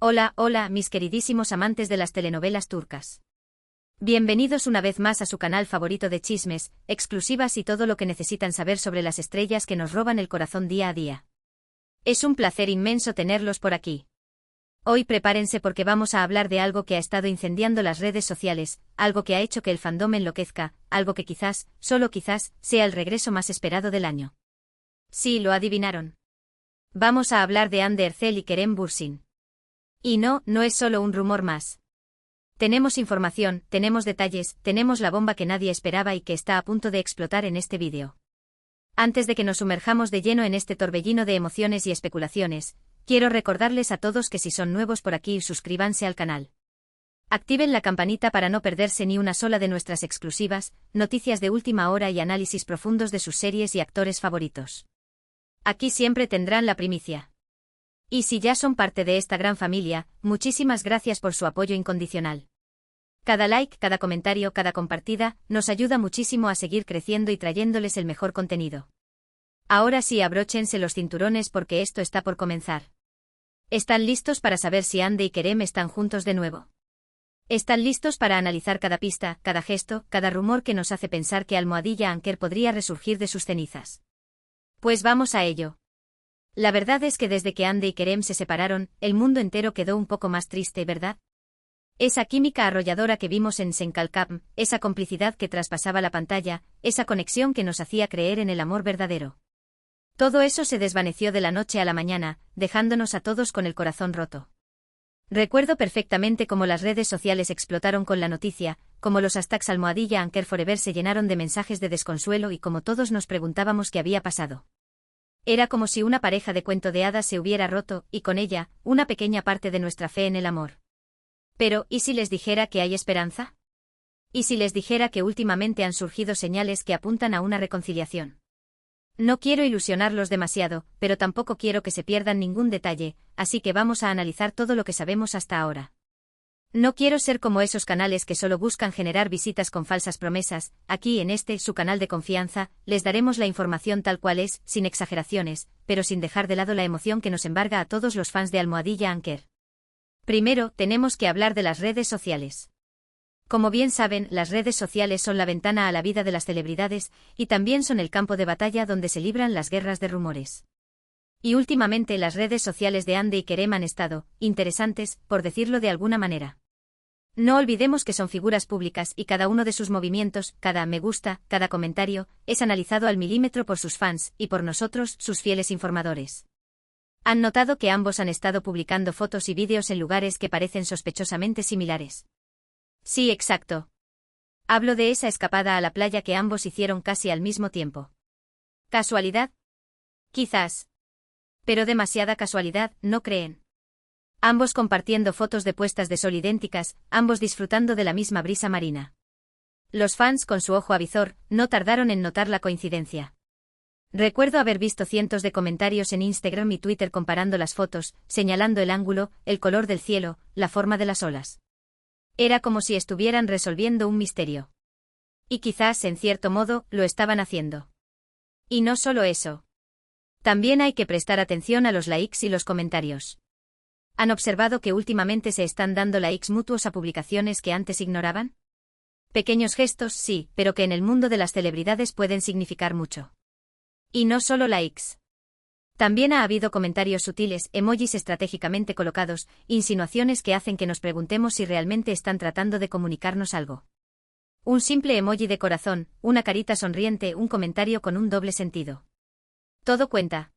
Hola, hola, mis queridísimos amantes de las telenovelas turcas. Bienvenidos una vez más a su canal favorito de chismes, exclusivas y todo lo que necesitan saber sobre las estrellas que nos roban el corazón día a día. Es un placer inmenso tenerlos por aquí. Hoy prepárense porque vamos a hablar de algo que ha estado incendiando las redes sociales, algo que ha hecho que el fandom enloquezca, algo que quizás, solo quizás, sea el regreso más esperado del año. Sí, lo adivinaron. Vamos a hablar de Hande Erçel y Kerem Bürsin. Y no, no es solo un rumor más. Tenemos información, tenemos detalles, tenemos la bomba que nadie esperaba y que está a punto de explotar en este vídeo. Antes de que nos sumerjamos de lleno en este torbellino de emociones y especulaciones, quiero recordarles a todos que si son nuevos por aquí, suscríbanse al canal. Activen la campanita para no perderse ni una sola de nuestras exclusivas, noticias de última hora y análisis profundos de sus series y actores favoritos. Aquí siempre tendrán la primicia. Y si ya son parte de esta gran familia, muchísimas gracias por su apoyo incondicional. Cada like, cada comentario, cada compartida, nos ayuda muchísimo a seguir creciendo y trayéndoles el mejor contenido. Ahora sí, abróchense los cinturones porque esto está por comenzar. ¿Están listos para saber si Hande y Kerem están juntos de nuevo? ¿Están listos para analizar cada pista, cada gesto, cada rumor que nos hace pensar que Almohadilla Anker podría resurgir de sus cenizas? Pues vamos a ello. La verdad es que desde que Hande y Kerem se separaron, el mundo entero quedó un poco más triste, ¿verdad? Esa química arrolladora que vimos en Senkalkam, esa complicidad que traspasaba la pantalla, esa conexión que nos hacía creer en el amor verdadero. Todo eso se desvaneció de la noche a la mañana, dejándonos a todos con el corazón roto. Recuerdo perfectamente cómo las redes sociales explotaron con la noticia, cómo los hashtags Almohadilla Anker Forever se llenaron de mensajes de desconsuelo y cómo todos nos preguntábamos qué había pasado. Era como si una pareja de cuento de hadas se hubiera roto, y con ella, una pequeña parte de nuestra fe en el amor. Pero, ¿y si les dijera que hay esperanza? ¿Y si les dijera que últimamente han surgido señales que apuntan a una reconciliación? No quiero ilusionarlos demasiado, pero tampoco quiero que se pierdan ningún detalle, así que vamos a analizar todo lo que sabemos hasta ahora. No quiero ser como esos canales que solo buscan generar visitas con falsas promesas. Aquí en su canal de confianza, les daremos la información tal cual es, sin exageraciones, pero sin dejar de lado la emoción que nos embarga a todos los fans de Almohadilla Anker. Primero, tenemos que hablar de las redes sociales. Como bien saben, las redes sociales son la ventana a la vida de las celebridades, y también son el campo de batalla donde se libran las guerras de rumores. Y últimamente las redes sociales de Hande y Kerem han estado interesantes, por decirlo de alguna manera. No olvidemos que son figuras públicas y cada uno de sus movimientos, cada me gusta, cada comentario, es analizado al milímetro por sus fans y por nosotros, sus fieles informadores. ¿Han notado que ambos han estado publicando fotos y vídeos en lugares que parecen sospechosamente similares? Sí, exacto. Hablo de esa escapada a la playa que ambos hicieron casi al mismo tiempo. ¿Casualidad? Quizás. Pero demasiada casualidad, ¿no creen? Ambos compartiendo fotos de puestas de sol idénticas, ambos disfrutando de la misma brisa marina. Los fans, con su ojo avizor, no tardaron en notar la coincidencia. Recuerdo haber visto cientos de comentarios en Instagram y Twitter comparando las fotos, señalando el ángulo, el color del cielo, la forma de las olas. Era como si estuvieran resolviendo un misterio. Y quizás, en cierto modo, lo estaban haciendo. Y no solo eso. También hay que prestar atención a los likes y los comentarios. ¿Han observado que últimamente se están dando likes mutuos a publicaciones que antes ignoraban? Pequeños gestos, sí, pero que en el mundo de las celebridades pueden significar mucho. Y no solo likes. También ha habido comentarios sutiles, emojis estratégicamente colocados, insinuaciones que hacen que nos preguntemos si realmente están tratando de comunicarnos algo. Un simple emoji de corazón, una carita sonriente, un comentario con un doble sentido. Todo cuenta.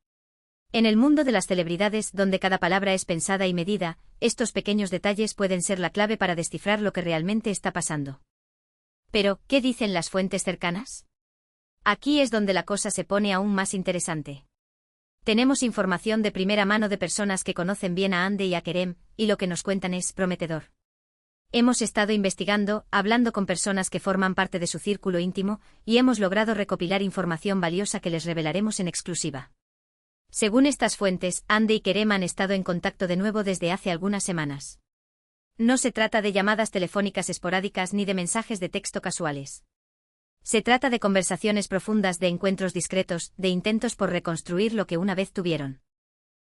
En el mundo de las celebridades, donde cada palabra es pensada y medida, estos pequeños detalles pueden ser la clave para descifrar lo que realmente está pasando. Pero, ¿qué dicen las fuentes cercanas? Aquí es donde la cosa se pone aún más interesante. Tenemos información de primera mano de personas que conocen bien a Hande y a Kerem, y lo que nos cuentan es prometedor. Hemos estado investigando, hablando con personas que forman parte de su círculo íntimo, y hemos logrado recopilar información valiosa que les revelaremos en exclusiva. Según estas fuentes, Hande y Kerem han estado en contacto de nuevo desde hace algunas semanas. No se trata de llamadas telefónicas esporádicas ni de mensajes de texto casuales. Se trata de conversaciones profundas, de encuentros discretos, de intentos por reconstruir lo que una vez tuvieron.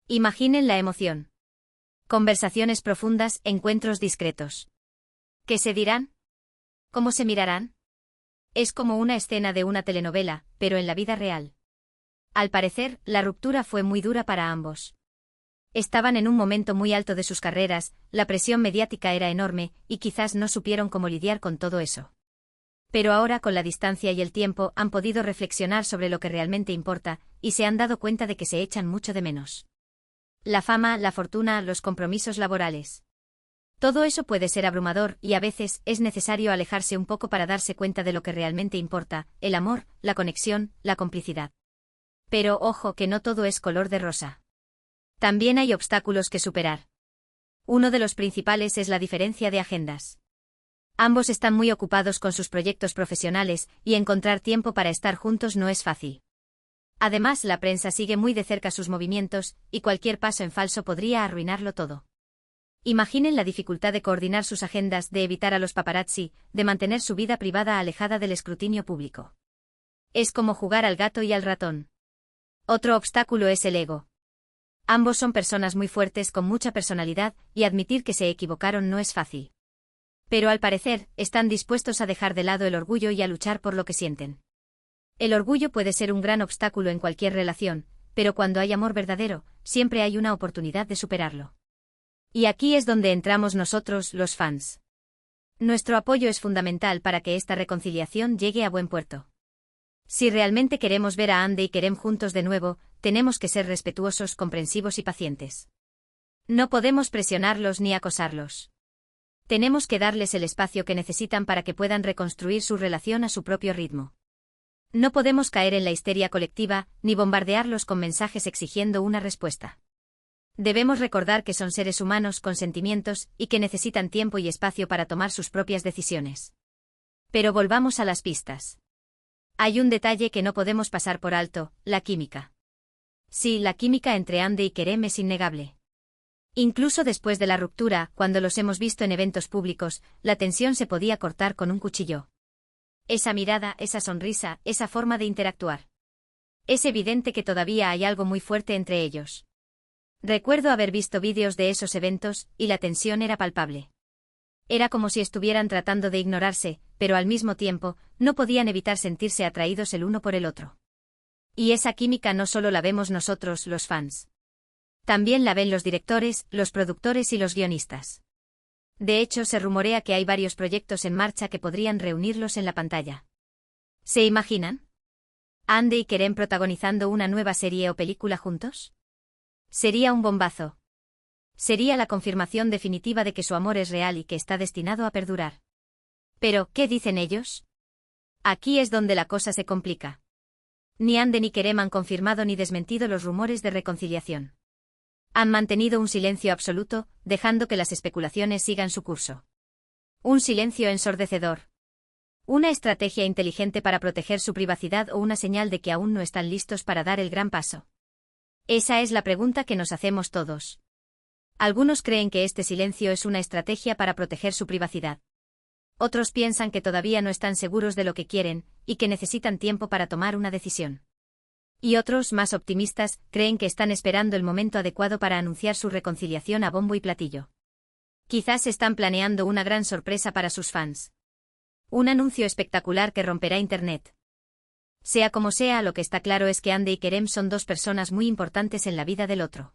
Imaginen la emoción. Conversaciones profundas, encuentros discretos. ¿Qué se dirán? ¿Cómo se mirarán? Es como una escena de una telenovela, pero en la vida real. Al parecer, la ruptura fue muy dura para ambos. Estaban en un momento muy alto de sus carreras, la presión mediática era enorme, y quizás no supieron cómo lidiar con todo eso. Pero ahora, con la distancia y el tiempo, han podido reflexionar sobre lo que realmente importa, y se han dado cuenta de que se echan mucho de menos. La fama, la fortuna, los compromisos laborales. Todo eso puede ser abrumador, y a veces es necesario alejarse un poco para darse cuenta de lo que realmente importa, el amor, la conexión, la complicidad. Pero ojo que no todo es color de rosa. También hay obstáculos que superar. Uno de los principales es la diferencia de agendas. Ambos están muy ocupados con sus proyectos profesionales, y encontrar tiempo para estar juntos no es fácil. Además, la prensa sigue muy de cerca sus movimientos, y cualquier paso en falso podría arruinarlo todo. Imaginen la dificultad de coordinar sus agendas, de evitar a los paparazzi, de mantener su vida privada alejada del escrutinio público. Es como jugar al gato y al ratón. Otro obstáculo es el ego. Ambos son personas muy fuertes con mucha personalidad, y admitir que se equivocaron no es fácil. Pero al parecer, están dispuestos a dejar de lado el orgullo y a luchar por lo que sienten. El orgullo puede ser un gran obstáculo en cualquier relación, pero cuando hay amor verdadero, siempre hay una oportunidad de superarlo. Y aquí es donde entramos nosotros, los fans. Nuestro apoyo es fundamental para que esta reconciliación llegue a buen puerto. Si realmente queremos ver a Ande y Kerem juntos de nuevo, tenemos que ser respetuosos, comprensivos y pacientes. No podemos presionarlos ni acosarlos. Tenemos que darles el espacio que necesitan para que puedan reconstruir su relación a su propio ritmo. No podemos caer en la histeria colectiva, ni bombardearlos con mensajes exigiendo una respuesta. Debemos recordar que son seres humanos con sentimientos y que necesitan tiempo y espacio para tomar sus propias decisiones. Pero volvamos a las pistas. Hay un detalle que no podemos pasar por alto, la química. Sí, la química entre Ande y Kerem es innegable. Incluso después de la ruptura, cuando los hemos visto en eventos públicos, la tensión se podía cortar con un cuchillo. Esa mirada, esa sonrisa, esa forma de interactuar. Es evidente que todavía hay algo muy fuerte entre ellos. Recuerdo haber visto vídeos de esos eventos, y la tensión era palpable. Era como si estuvieran tratando de ignorarse, pero al mismo tiempo, no podían evitar sentirse atraídos el uno por el otro. Y esa química no solo la vemos nosotros, los fans. También la ven los directores, los productores y los guionistas. De hecho, se rumorea que hay varios proyectos en marcha que podrían reunirlos en la pantalla. ¿Se imaginan? ¿Ande y Kerem protagonizando una nueva serie o película juntos? Sería un bombazo. Sería la confirmación definitiva de que su amor es real y que está destinado a perdurar. Pero, ¿qué dicen ellos? Aquí es donde la cosa se complica. Ni Ande ni Kerem han confirmado ni desmentido los rumores de reconciliación. Han mantenido un silencio absoluto, dejando que las especulaciones sigan su curso. Un silencio ensordecedor. ¿Una estrategia inteligente para proteger su privacidad o una señal de que aún no están listos para dar el gran paso? Esa es la pregunta que nos hacemos todos. Algunos creen que este silencio es una estrategia para proteger su privacidad. Otros piensan que todavía no están seguros de lo que quieren, y que necesitan tiempo para tomar una decisión. Y otros, más optimistas, creen que están esperando el momento adecuado para anunciar su reconciliación a bombo y platillo. Quizás están planeando una gran sorpresa para sus fans. Un anuncio espectacular que romperá Internet. Sea como sea, lo que está claro es que Ande y Kerem son dos personas muy importantes en la vida del otro.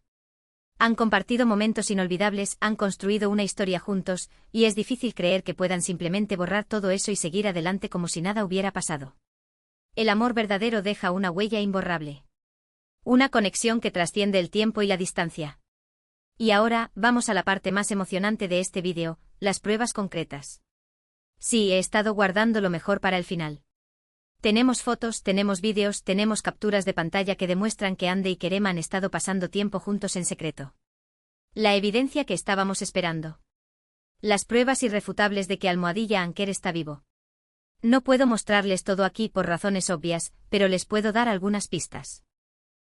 Han compartido momentos inolvidables, han construido una historia juntos, y es difícil creer que puedan simplemente borrar todo eso y seguir adelante como si nada hubiera pasado. El amor verdadero deja una huella imborrable. Una conexión que trasciende el tiempo y la distancia. Y ahora, vamos a la parte más emocionante de este vídeo, las pruebas concretas. Sí, he estado guardando lo mejor para el final. Tenemos fotos, tenemos vídeos, tenemos capturas de pantalla que demuestran que Ande y Kerem han estado pasando tiempo juntos en secreto. La evidencia que estábamos esperando. Las pruebas irrefutables de que Almohadilla Anker está vivo. No puedo mostrarles todo aquí por razones obvias, pero les puedo dar algunas pistas.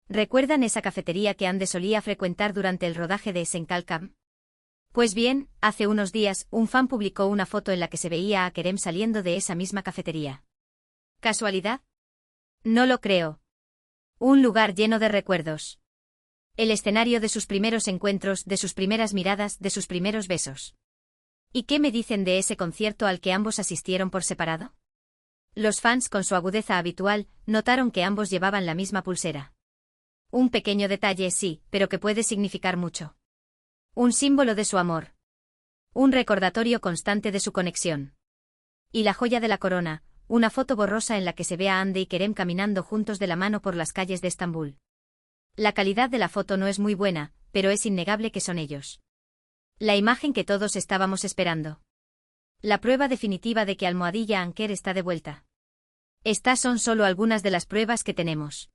¿Recuerdan esa cafetería que Ande solía frecuentar durante el rodaje de Senkalkam? Pues bien, hace unos días, un fan publicó una foto en la que se veía a Kerem saliendo de esa misma cafetería. ¿Casualidad? No lo creo. Un lugar lleno de recuerdos. El escenario de sus primeros encuentros, de sus primeras miradas, de sus primeros besos. ¿Y qué me dicen de ese concierto al que ambos asistieron por separado? Los fans, con su agudeza habitual, notaron que ambos llevaban la misma pulsera. Un pequeño detalle, sí, pero que puede significar mucho. Un símbolo de su amor. Un recordatorio constante de su conexión. Y la joya de la corona, una foto borrosa en la que se ve a Hande y Kerem caminando juntos de la mano por las calles de Estambul. La calidad de la foto no es muy buena, pero es innegable que son ellos. La imagen que todos estábamos esperando. La prueba definitiva de que Almohadilla Anker está de vuelta. Estas son solo algunas de las pruebas que tenemos.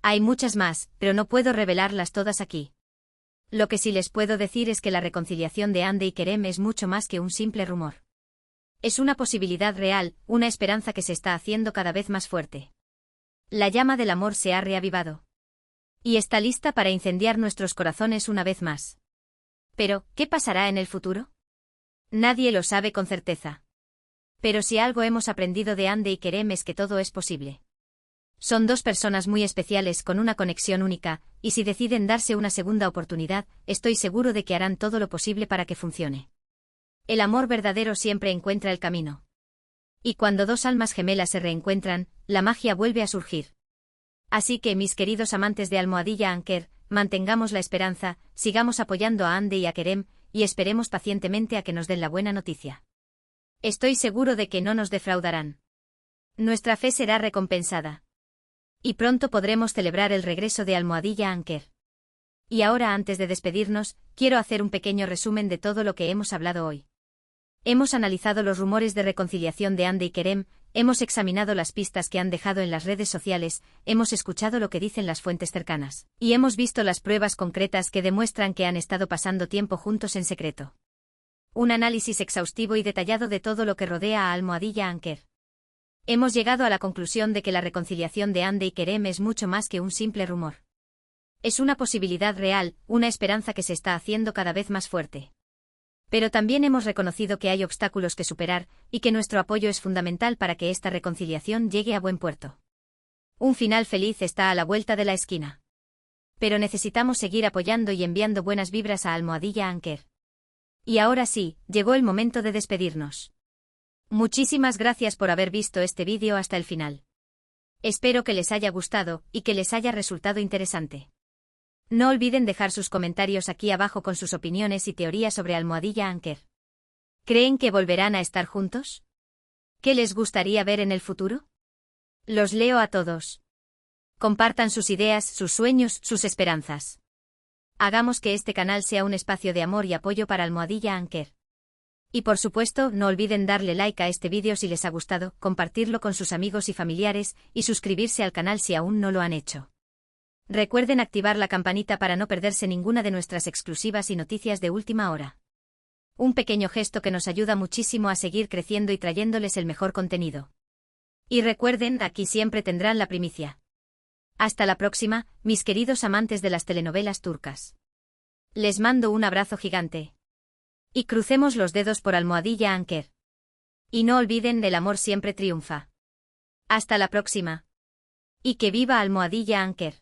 Hay muchas más, pero no puedo revelarlas todas aquí. Lo que sí les puedo decir es que la reconciliación de Hande y Kerem es mucho más que un simple rumor. Es una posibilidad real, una esperanza que se está haciendo cada vez más fuerte. La llama del amor se ha reavivado. Y está lista para incendiar nuestros corazones una vez más. Pero, ¿qué pasará en el futuro? Nadie lo sabe con certeza. Pero si algo hemos aprendido de Hande y Kerem es que todo es posible. Son dos personas muy especiales con una conexión única, y si deciden darse una segunda oportunidad, estoy seguro de que harán todo lo posible para que funcione. El amor verdadero siempre encuentra el camino. Y cuando dos almas gemelas se reencuentran, la magia vuelve a surgir. Así que, mis queridos amantes de Almohadilla Anker, mantengamos la esperanza, sigamos apoyando a Hande y a Kerem, y esperemos pacientemente a que nos den la buena noticia. Estoy seguro de que no nos defraudarán. Nuestra fe será recompensada. Y pronto podremos celebrar el regreso de Almohadilla Anker. Y ahora, antes de despedirnos, quiero hacer un pequeño resumen de todo lo que hemos hablado hoy. Hemos analizado los rumores de reconciliación de Hande y Kerem, hemos examinado las pistas que han dejado en las redes sociales, hemos escuchado lo que dicen las fuentes cercanas, y hemos visto las pruebas concretas que demuestran que han estado pasando tiempo juntos en secreto. Un análisis exhaustivo y detallado de todo lo que rodea a Almohadilla Anker. Hemos llegado a la conclusión de que la reconciliación de Hande y Kerem es mucho más que un simple rumor. Es una posibilidad real, una esperanza que se está haciendo cada vez más fuerte. Pero también hemos reconocido que hay obstáculos que superar, y que nuestro apoyo es fundamental para que esta reconciliación llegue a buen puerto. Un final feliz está a la vuelta de la esquina. Pero necesitamos seguir apoyando y enviando buenas vibras a Almohadilla Anker. Y ahora sí, llegó el momento de despedirnos. Muchísimas gracias por haber visto este vídeo hasta el final. Espero que les haya gustado, y que les haya resultado interesante. No olviden dejar sus comentarios aquí abajo con sus opiniones y teorías sobre Almohadilla Anker. ¿Creen que volverán a estar juntos? ¿Qué les gustaría ver en el futuro? Los leo a todos. Compartan sus ideas, sus sueños, sus esperanzas. Hagamos que este canal sea un espacio de amor y apoyo para Almohadilla Anker. Y por supuesto, no olviden darle like a este vídeo si les ha gustado, compartirlo con sus amigos y familiares, y suscribirse al canal si aún no lo han hecho. Recuerden activar la campanita para no perderse ninguna de nuestras exclusivas y noticias de última hora. Un pequeño gesto que nos ayuda muchísimo a seguir creciendo y trayéndoles el mejor contenido. Y recuerden, aquí siempre tendrán la primicia. Hasta la próxima, mis queridos amantes de las telenovelas turcas. Les mando un abrazo gigante. Y crucemos los dedos por Almohadilla Anker. Y no olviden, el amor siempre triunfa. Hasta la próxima. Y que viva Almohadilla Anker.